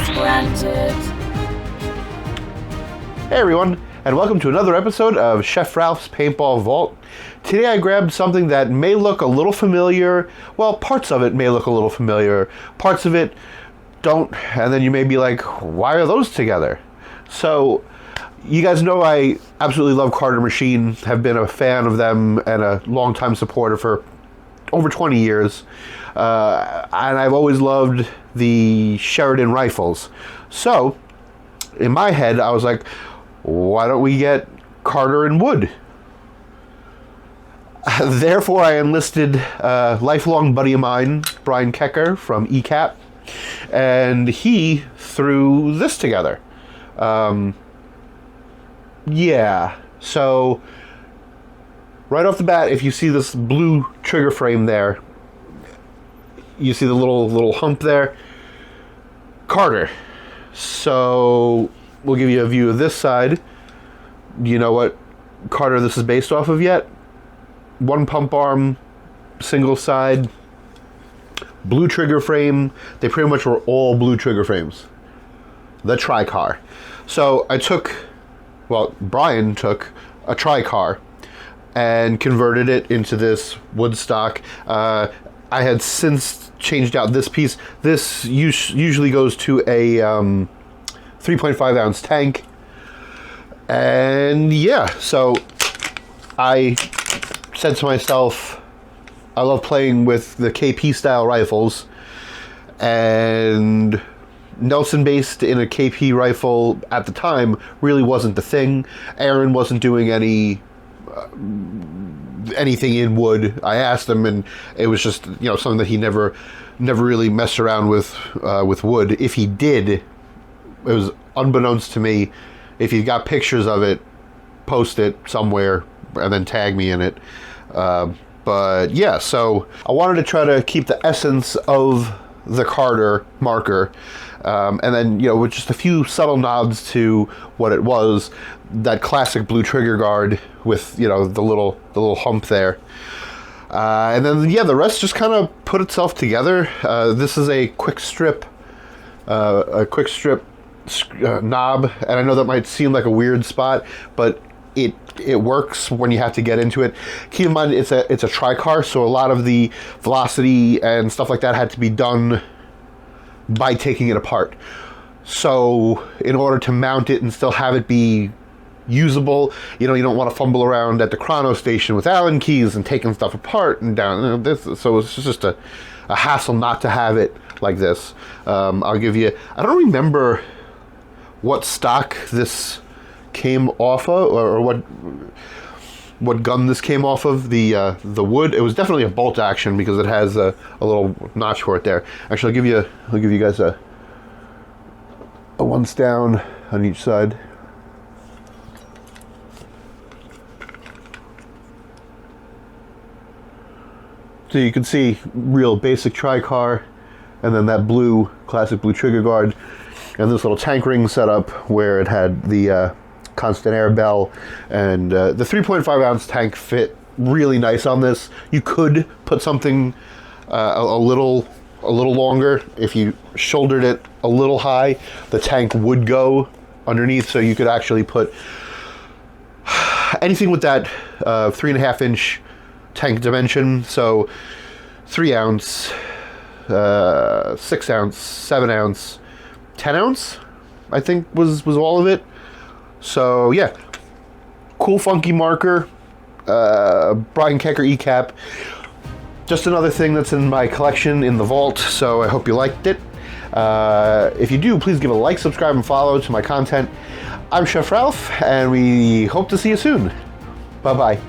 granted. Hey everyone, and welcome to another episode of Chef Ralph's Paintball Vault. Today I grabbed something that may look a little familiar. Well, parts of it may look a little familiar. Parts of it don't, and then you may be like, why are those together? So, you guys know I absolutely love Carter Machine, have been a fan of them and a longtime supporter for over 20 years. And I've always loved the Sheridan rifles. So, in my head, I was like, why don't we get Carter and wood? Therefore, I enlisted a lifelong buddy of mine, Bryan Keker from ECAP, and he threw this together. Yeah, so right off the bat, if you see this blue trigger frame there, you see the little hump there, Carter. So we'll give you a view of this side. Do you know what Carter this is based off of yet? One pump arm, single side, blue trigger frame. They pretty much were all blue trigger frames. The Tri-Car. So Bryan took a Tri-Car and converted it into this wood stock. I had since changed out this piece. This usually goes to a 3.5 ounce tank. And yeah, so I said to myself, I love playing with the KP style rifles, and Nelson based in a KP rifle at the time really wasn't the thing. Aaron wasn't doing anything in wood. I asked him, and it was just something that he never really messed around with wood. If he did, it was unbeknownst to me. If you've got pictures of it, post it somewhere and then tag me in it. But yeah, so I wanted to try to keep the essence of the Carter marker, and then with just a few subtle nods to what it was, that classic blue trigger guard with the little hump there, and then the rest just kind of put itself together. This is a quick strip knob, and I know that might seem like a weird spot, but it works when you have to get into it. Keep in mind, it's a Tri-Car, so a lot of the velocity and stuff like that had to be done by taking it apart. So in order to mount it and still have it be usable, you don't want to fumble around at the chrono station with Allen keys and taking stuff apart and down. So it's just a hassle not to have it like this. I'll give you, I don't remember what stock this came off of, or what gun this came off of. The wood, it was definitely a bolt action because it has a little notch for it there. Actually, I'll give you guys a once down on each side. So you can see real basic Tri-Car, and then that classic blue trigger guard, and this little tank ring setup where it had the constant air bell, and the 3.5 ounce tank fit really nice on this. You could put something a little longer. If you shouldered it a little high, the tank would go underneath, so you could actually put anything with that 3.5 inch tank dimension. So 3 ounce, 6 ounce, 7 ounce, 10 ounce, I think was all of it. So yeah, cool funky marker, Bryan Keker ECAP. Just another thing that's in my collection in the vault, so I hope you liked it. If you do, please give a like, subscribe, and follow to my content. I'm Chef Ralph, and we hope to see you soon. Bye-bye.